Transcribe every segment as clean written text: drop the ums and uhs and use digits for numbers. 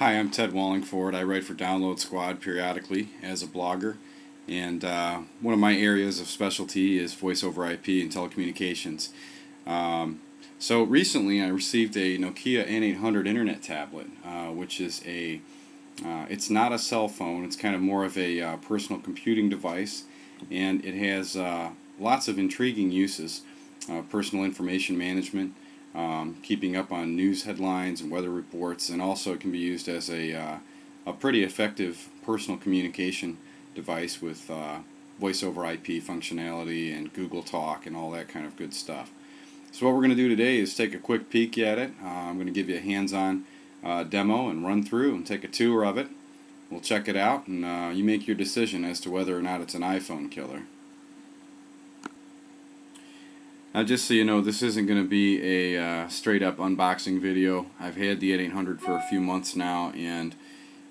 Hi, I'm Ted Wallingford. I write for Download Squad periodically as a blogger, and one of my areas of specialty is voice over IP and telecommunications. So recently I received a Nokia N800 internet tablet, which is it's not a cell phone, it's kind of more of a personal computing device, and it has lots of intriguing uses. Personal information management, keeping up on news headlines and weather reports, and also it can be used as a pretty effective personal communication device with voice over IP functionality and Google Talk and all that kind of good stuff. So what we're going to do today is take a quick peek at it. I'm going to give you a hands-on demo and run through and take a tour of it. We'll check it out, and you make your decision as to whether or not it's an iPhone killer. Now, just so you know, this isn't going to be a straight-up unboxing video. I've had the N800 for a few months now, and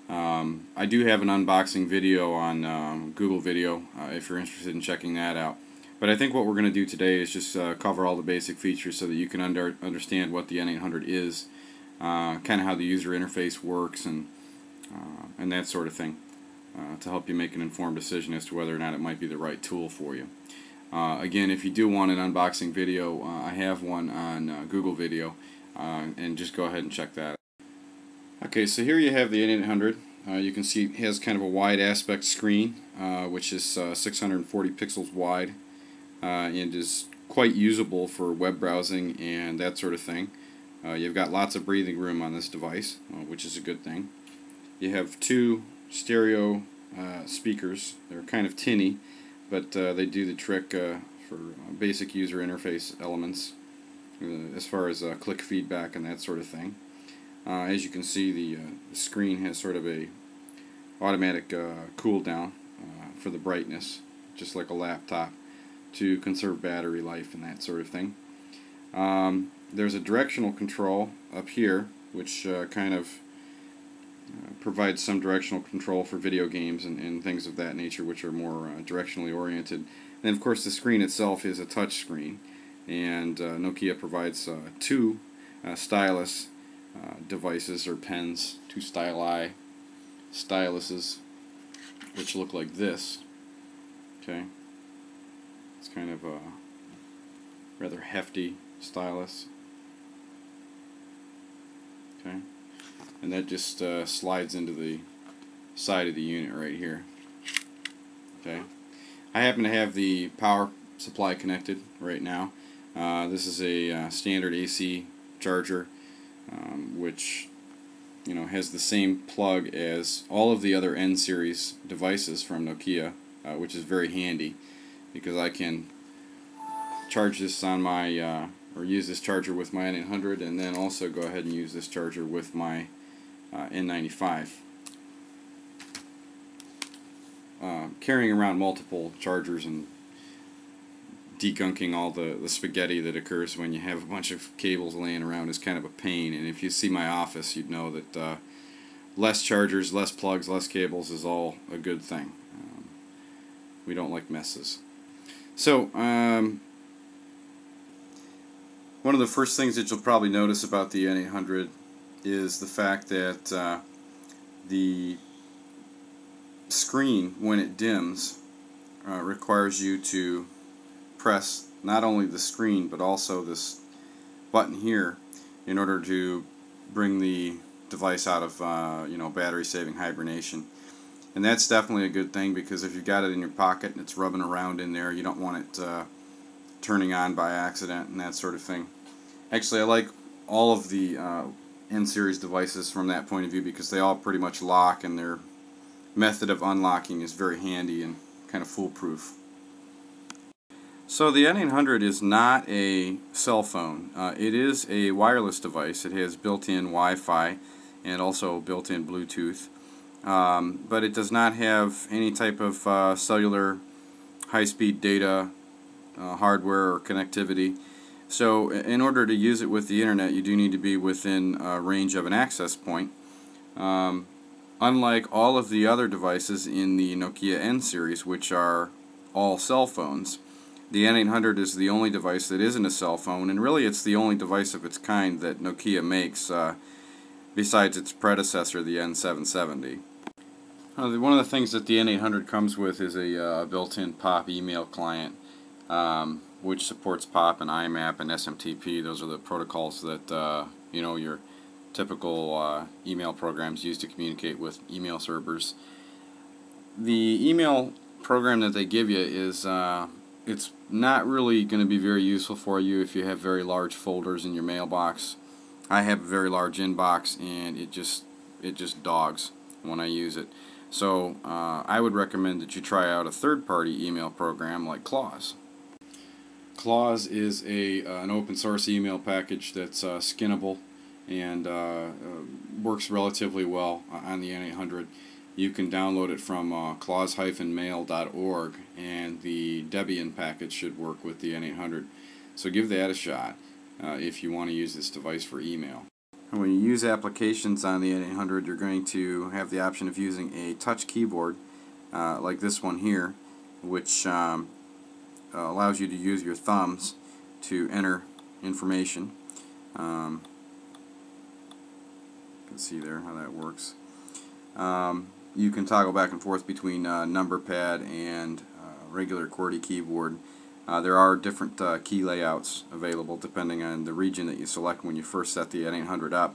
I do have an unboxing video on Google Video if you're interested in checking that out. But I think what we're going to do today is just cover all the basic features so that you can understand what the N800 is, kind of how the user interface works, and that sort of thing, to help you make an informed decision as to whether or not it might be the right tool for you. Again, if you do want an unboxing video, I have one on Google Video, and just go ahead and check that out. Okay, so here you have the N800. You can see it has kind of a wide aspect screen, which is 640 pixels wide, and is quite usable for web browsing and that sort of thing. You've got lots of breathing room on this device, which is a good thing. You have two stereo speakers. They're kind of tinny, but they do the trick for basic user interface elements as far as click feedback and that sort of thing. As you can see, the screen has sort of a automatic cool down for the brightness, just like a laptop, to conserve battery life and that sort of thing. There's a directional control up here, which kind of provides some directional control for video games and things of that nature, which are more directionally oriented. And of course the screen itself is a touch screen, and Nokia provides two stylus devices or pens, two styluses, which look like this. Okay, it's kind of a rather hefty stylus. Okay. And that just slides into the side of the unit right here. Okay, I happen to have the power supply connected right now. This is a standard AC charger, which has the same plug as all of the other N series devices from Nokia, which is very handy because I can charge this on my or use this charger with my N800, and then also go ahead and use this charger with my N95. Carrying around multiple chargers and degunking all the spaghetti that occurs when you have a bunch of cables laying around is kind of a pain, and if you see my office you'd know that less chargers, less plugs, less cables is all a good thing. We don't like messes. So one of the first things that you'll probably notice about the N800 is the fact that the screen, when it dims, requires you to press not only the screen but also this button here in order to bring the device out of battery saving hibernation. And that's definitely a good thing, because if you've got it in your pocket and it's rubbing around in there, you don't want it turning on by accident and that sort of thing. Actually, I like all of the N-series devices from that point of view, because they all pretty much lock, and their method of unlocking is very handy and kind of foolproof. So the N800 is not a cell phone. It is a wireless device. It has built-in Wi-Fi and also built-in Bluetooth, but it does not have any type of cellular high-speed data hardware or connectivity. So in order to use it with the internet, you do need to be within range of an access point. Unlike all of the other devices in the Nokia N series, which are all cell phones, the N800 is the only device that isn't a cell phone, and really it's the only device of its kind that Nokia makes. besides its predecessor, the N770. One of the things that the N800 comes with is a built-in POP email client, which supports POP and IMAP and SMTP. Those are the protocols that your typical email programs use to communicate with email servers. The email program that they give you is it's not really going to be very useful for you if you have very large folders in your mailbox. I have a very large inbox, and it just dogs when I use it. So I would recommend that you try out a third-party email program like Clause. Clause is an open source email package that's skinnable and works relatively well on the N800. You can download it from clause-mail.org, and the Debian package should work with the N800. So give that a shot if you want to use this device for email. And when you use applications on the N800, you're going to have the option of using a touch keyboard like this one here, which allows you to use your thumbs to enter information. You can see there how that works. You can toggle back and forth between number pad and regular QWERTY keyboard. There are different key layouts available depending on the region that you select when you first set the N800 up.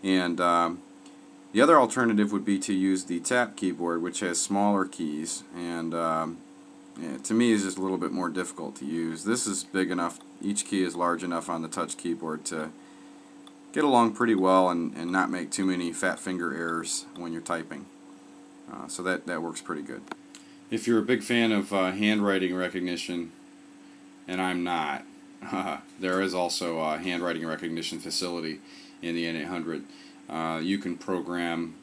And the other alternative would be to use the tap keyboard, which has smaller keys, and to me is just a little bit more difficult to use. This is big enough, each key is large enough on the touch keyboard to get along pretty well and not make too many fat finger errors when you're typing. So that works pretty good. If you're a big fan of handwriting recognition, and I'm not, there is also a handwriting recognition facility in the N800. You can program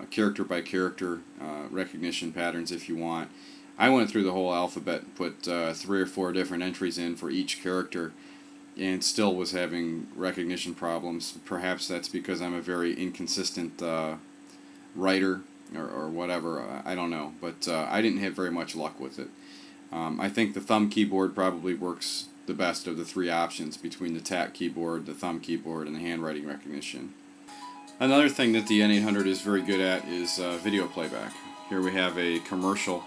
character by character recognition patterns if you want. I went through the whole alphabet and put 3 or 4 different entries in for each character, and still was having recognition problems. Perhaps that's because I'm a very inconsistent writer or whatever, I don't know, but I didn't have very much luck with it. I think the thumb keyboard probably works the best of the 3 options between the tap keyboard, the thumb keyboard, and the handwriting recognition. Another thing that the N800 is very good at is video playback. Here we have a commercial,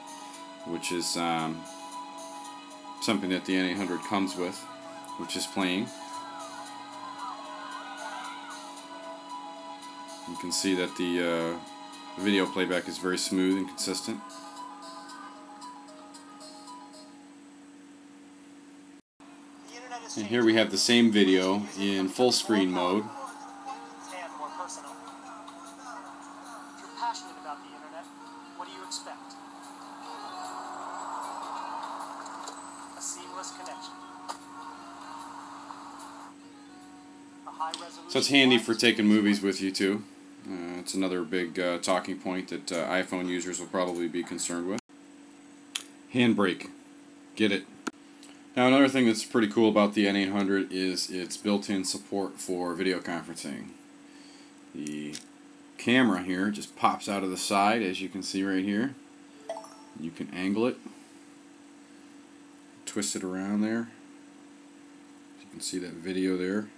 which is something that the N800 comes with, which is playing. You can see that the video playback is very smooth and consistent. And here we have the same video in full screen mode. And more personal. If you're passionate about the internet, what do you expect? A seamless connection. A high resolution. So it's handy for taking movies with you too. It's another big talking point that iPhone users will probably be concerned with. Handbrake. Get it. Now another thing that's pretty cool about the N800 is its built-in support for video conferencing. The camera here just pops out of the side, as you can see right here. You can angle it, twist it around there. You can see that video there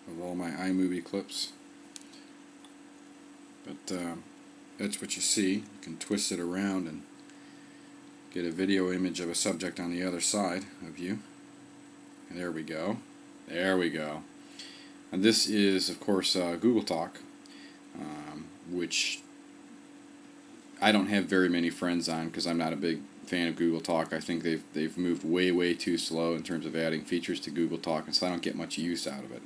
of all my iMovie clips. But that's what you see. You can twist it around and get a video image of a subject on the other side of you. And there we go. There we go. And this is, of course, Google Talk, which I don't have very many friends on because I'm not a big fan of Google Talk. I think they've moved way too slow in terms of adding features to Google Talk, and so I don't get much use out of it.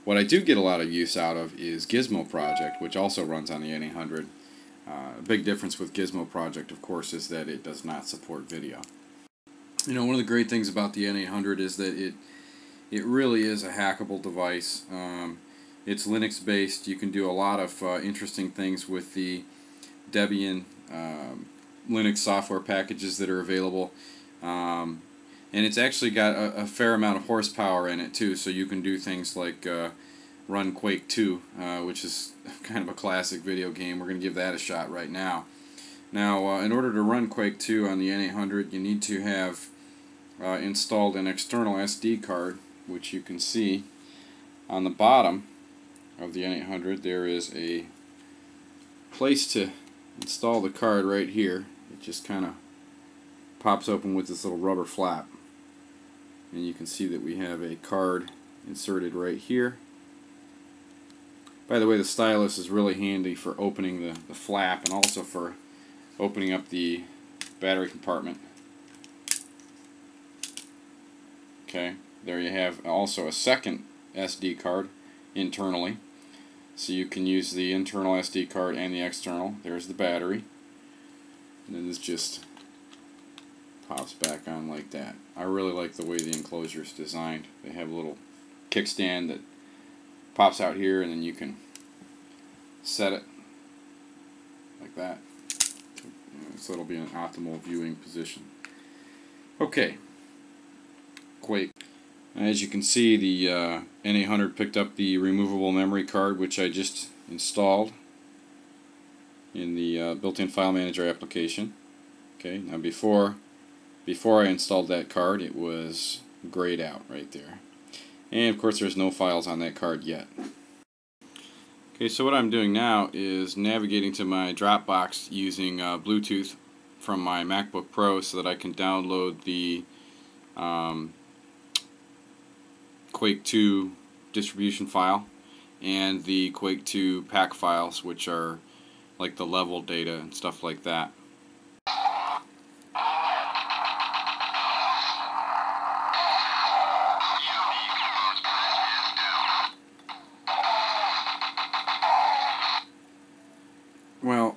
What I do get a lot of use out of is Gizmo Project, which also runs on the N800. A big difference with Gizmo Project, of course, is that it does not support video. You know, one of the great things about the N800 is that it really is a hackable device. It's Linux based. You can do a lot of interesting things with the Debian Linux software packages that are available. And it's actually got a fair amount of horsepower in it too, so you can do things like run Quake 2, which is kind of a classic video game. We're going to give that a shot right now. Now, in order to run Quake 2 on the N800, you need to have installed an external SD card, which you can see on the bottom of the N800, there is a place to install the card right here. It just kind of pops open with this little rubber flap, and you can see that we have a card inserted right here. By the way, the stylus is really handy for opening the flap and also for opening up the battery compartment. Okay, there you have also a second SD card internally. So you can use the internal SD card and the external. There's the battery. And then this just pops back on like that. I really like the way the enclosure is designed. They have a little kickstand that pops out here, and then you can set it like that, so it'll be an optimal viewing position. Okay, Quake. As you can see, the N800 picked up the removable memory card, which I just installed in the built-in file manager application. Okay, now before I installed that card, it was grayed out right there. And of course there's no files on that card yet. Okay, so what I'm doing now is navigating to my Dropbox using Bluetooth from my MacBook Pro so that I can download the Quake 2 distribution file and the Quake 2 pack files, which are like the level data and stuff like that. Well,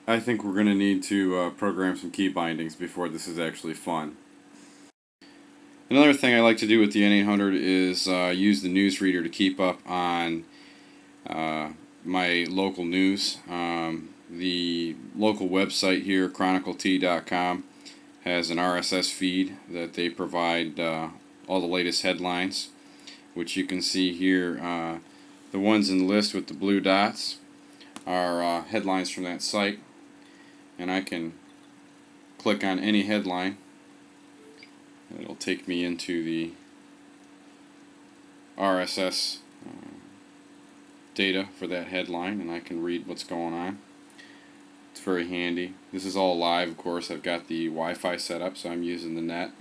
I think we're going to need to program some key bindings before this is actually fun. Another thing I like to do with the N800 is use the news reader to keep up on my local news. The local website here, chroniclet.com, has an RSS feed that they provide all the latest headlines, which you can see here. The ones in the list with the blue dots are headlines from that site, and I can click on any headline. It'll take me into the RSS data for that headline, and I can read what's going on. It's very handy. This is all live, of course. I've got the Wi-Fi set up, so I'm using the net.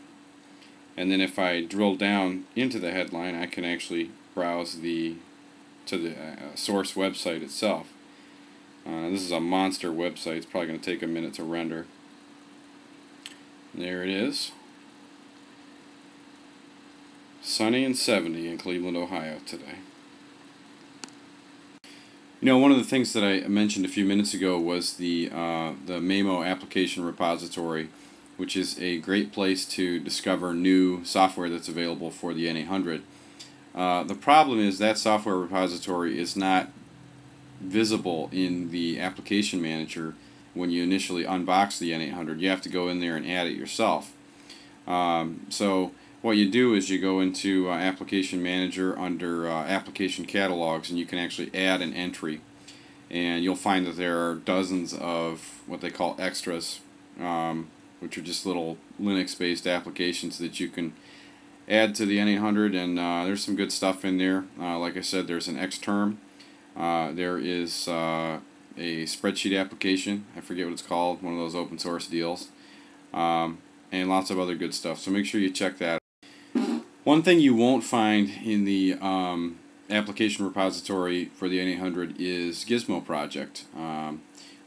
And then if I drill down into the headline, I can actually browse to the source website itself. This is a monster website. It's probably going to take a minute to render. There it is. Sunny and 70 in Cleveland, Ohio today. You know, one of the things that I mentioned a few minutes ago was the Memo application repository, which is a great place to discover new software that's available for the N800. The problem is that software repository is not visible in the application manager when you initially unbox the N800. You have to go in there and add it yourself. So what you do is you go into application manager under application catalogs, and you can actually add an entry, and you'll find that there are dozens of what they call extras, which are just little Linux based applications that you can add to the N800, and there's some good stuff in there. Like I said, there's an Xterm. There is a spreadsheet application. I forget what it's called, one of those open source deals, and lots of other good stuff. So make sure you check that. One thing you won't find in the application repository for the N800 is Gizmo Project,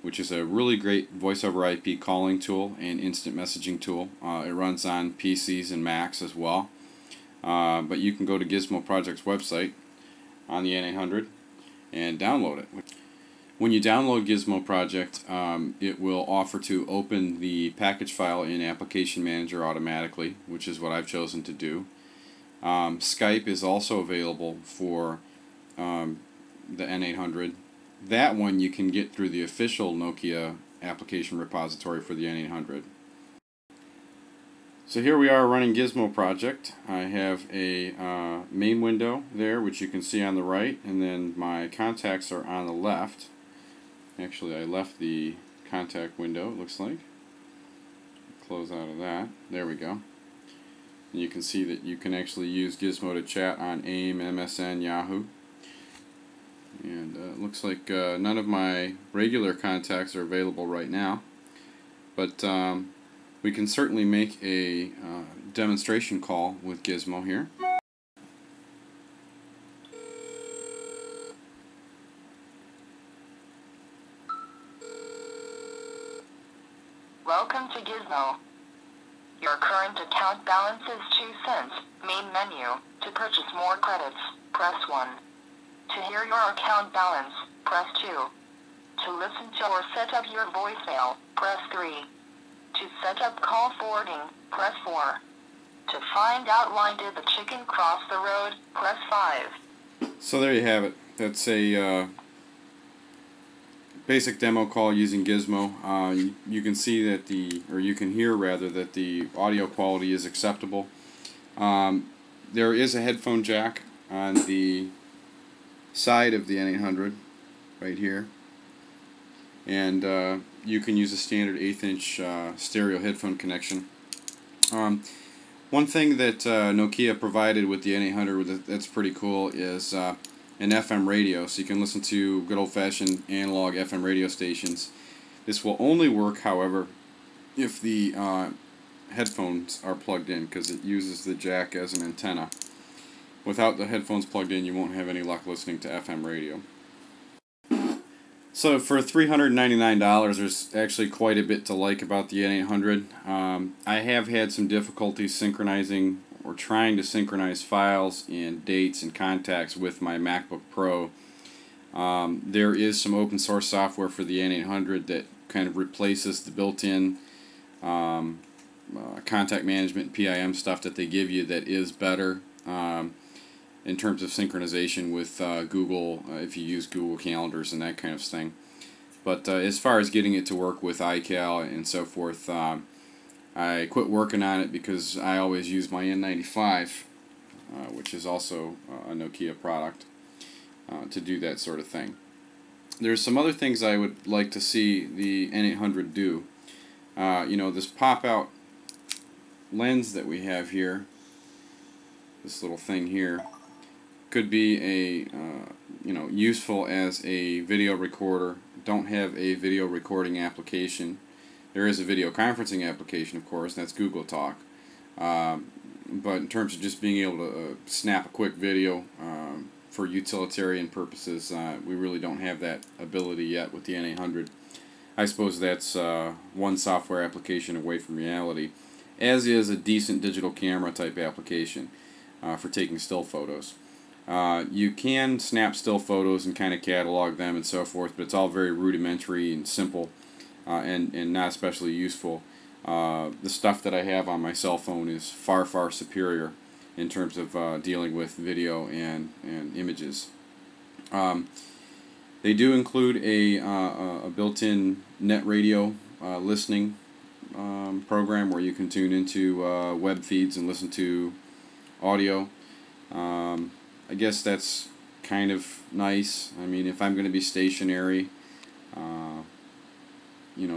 which is a really great voice over IP calling tool and instant messaging tool. It runs on PCs and Macs as well. But you can go to Gizmo Project's website on the N800 and download it. When you download Gizmo Project, it will offer to open the package file in Application Manager automatically, which is what I've chosen to do. Skype is also available for the N800. That one you can get through the official Nokia application repository for the N800. So here we are running Gizmo Project. I have a main window there, which you can see on the right, and then my contacts are on the left. Actually, I left the contact window, it looks like. Close out of that. There we go. And you can see that you can actually use Gizmo to chat on AIM, MSN, Yahoo. And it looks like none of my regular contacts are available right now. But we can certainly make a demonstration call with Gizmo here. Welcome to Gizmo. Your current account balance is 2 cents. Main menu. To purchase more credits, press 1. To hear your account balance, press 2. To listen to or set up your voicemail, press 3. To set up call forwarding, press 4. To find out why did the chicken cross the road, press 5. So there you have it. That's a basic demo call using Gizmo. You can see that you can hear rather, that the audio quality is acceptable. There is a headphone jack on the side of the N800 right here, and you can use a standard 1/8 inch stereo headphone connection. One thing that Nokia provided with the N800 that's pretty cool is an FM radio, so you can listen to good old-fashioned analog FM radio stations. This will only work, however, if the headphones are plugged in, because it uses the jack as an antenna. Without the headphones plugged in, you won't have any luck listening to FM radio. So for $399, there's actually quite a bit to like about the N800. I have had some difficulty synchronizing or trying to synchronize files and dates and contacts with my MacBook Pro. There is some open source software for the N800 that kind of replaces the built-in contact management PIM stuff that they give you that is better in terms of synchronization with Google, if you use Google Calendars and that kind of thing. But as far as getting it to work with iCal and so forth, I quit working on it because I always use my N95, which is also a Nokia product, to do that sort of thing. There's some other things I would like to see the N800 do. You know, this pop-out lens that we have here, this little thing here, could be a useful as a video recorder. Don't have a video recording application. There is a video conferencing application, of course, and that's Google Talk. But in terms of just being able to snap a quick video for utilitarian purposes, we really don't have that ability yet with the N800. I suppose that's one software application away from reality, as is a decent digital camera type application for taking still photos. You can snap still photos and kind of catalog them and so forth, but it's all very rudimentary and simple and not especially useful. The stuff that I have on my cell phone is far, far superior in terms of dealing with video and images. They do include a built-in net radio listening program where you can tune into web feeds and listen to audio. I guess that's kind of nice. I mean, if I'm going to be stationary,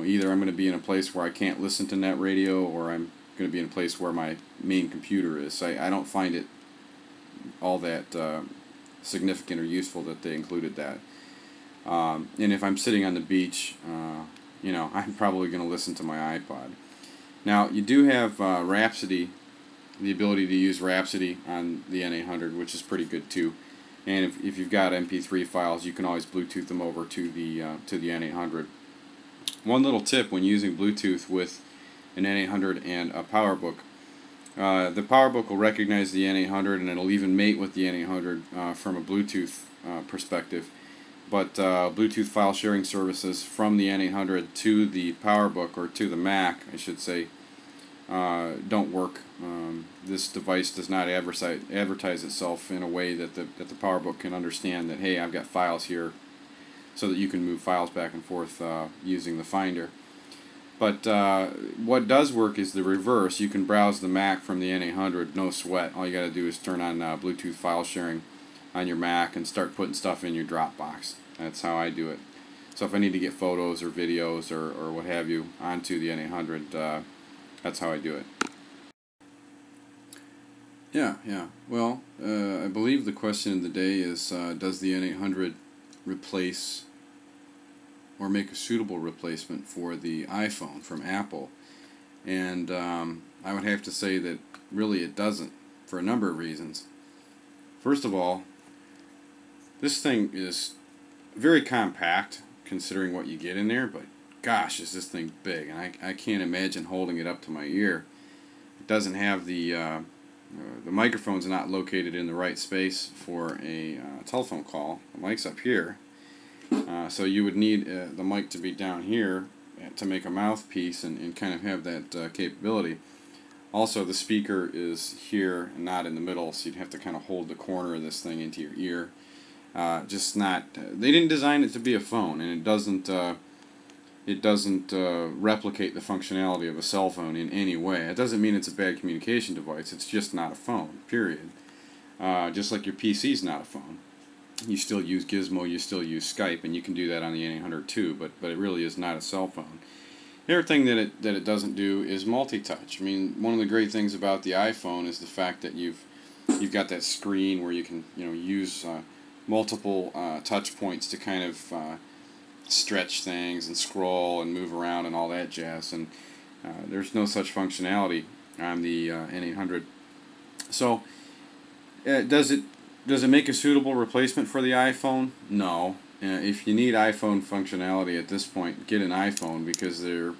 either I'm going to be in a place where I can't listen to net radio, or I'm going to be in a place where my main computer is. So I don't find it all that significant or useful that they included that. And if I'm sitting on the beach, I'm probably going to listen to my iPod. Now, you do have Rhapsody, the ability to use Rhapsody on the N800, which is pretty good too. And if you've got MP3 files, you can always Bluetooth them over to the N800. One little tip when using Bluetooth with an N800 and a PowerBook: the PowerBook will recognize the N800 and it'll even mate with the N800 from a Bluetooth perspective. But Bluetooth file sharing services from the N800 to the PowerBook, or to the Mac, I should say, don't work. This device does not advertise itself in a way that the PowerBook can understand that, hey, I've got files here, so that you can move files back and forth using the Finder. But what does work is the reverse. You can browse the Mac from the N800, no sweat. All you got to do is turn on Bluetooth file sharing on your Mac and start putting stuff in your Dropbox. That's how I do it. So if I need to get photos or videos or what have you onto the N800, that's how I do it. Yeah, yeah. Well, I believe the question of the day is, does the N800 replace or make a suitable replacement for the iPhone from Apple? And I would have to say that really it doesn't, for a number of reasons. First of all, this thing is very compact considering what you get in there, but gosh, is this thing big, and I can't imagine holding it up to my ear. It doesn't have the microphone's not located in the right space for a telephone call. The mic's up here, so you would need the mic to be down here to make a mouthpiece and kind of have that capability. Also, the speaker is here and not in the middle, so you'd have to kind of hold the corner of this thing into your ear. Just not. They didn't design it to be a phone, and it doesn't. It doesn't replicate the functionality of a cell phone in any way. It doesn't mean it's a bad communication device. It's just not a phone. Period. Just like your PC's not a phone. You still use Gizmo. You still use Skype, and you can do that on the N800 too. But it really is not a cell phone. The other thing that it doesn't do is multi-touch. I mean, one of the great things about the iPhone is the fact that you've got that screen where you can use multiple touch points to kind of stretch things and scroll and move around and all that jazz. And there's no such functionality on the N800. So does it make a suitable replacement for the iPhone? No. If you need iPhone functionality at this point, get an iPhone, because they're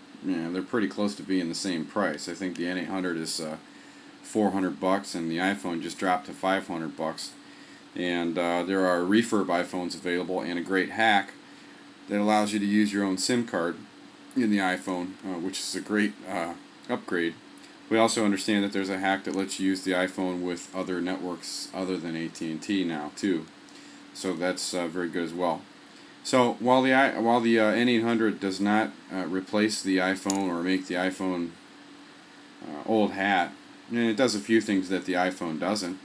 pretty close to being the same price. I think the N800 is $400 and the iPhone just dropped to $500. And there are refurb iPhones available, and a great hack that allows you to use your own SIM card in the iPhone, which is a great upgrade. We also understand that there's a hack that lets you use the iPhone with other networks other than AT&T now too. So that's very good as well. So while the N800 does not replace the iPhone or make the iPhone old hat, and it does a few things that the iPhone doesn't.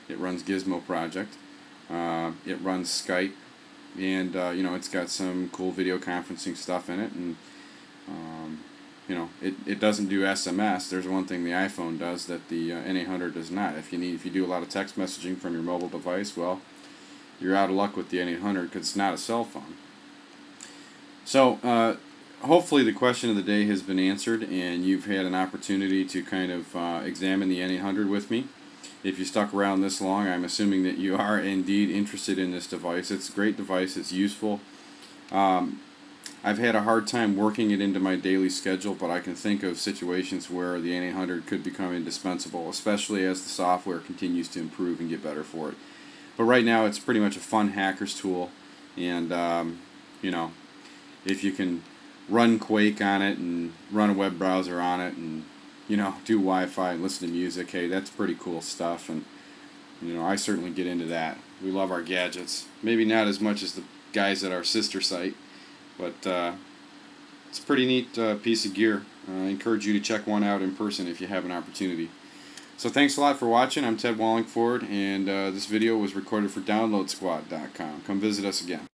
It runs Gizmo Project. It runs Skype, and it's got some cool video conferencing stuff in it, and it doesn't do SMS. There's one thing the iPhone does that the N800 does not. If you do a lot of text messaging from your mobile device, well, you're out of luck with the N800 because it's not a cell phone. So hopefully the question of the day has been answered, and you've had an opportunity to kind of examine the N800 with me. If you stuck around this long, I'm assuming that you are indeed interested in this device. It's a great device. It's useful. I've had a hard time working it into my daily schedule, but I can think of situations where the N800 could become indispensable, especially as the software continues to improve and get better for it. But right now, it's pretty much a fun hacker's tool, and if you can run Quake on it and run a web browser on it and do Wi-Fi and listen to music, hey, that's pretty cool stuff. And I certainly get into that. We love our gadgets. Maybe not as much as the guys at our sister site, but it's a pretty neat piece of gear. I encourage you to check one out in person if you have an opportunity. So thanks a lot for watching. I'm Ted Wallingford, and this video was recorded for DownloadSquad.com. Come visit us again.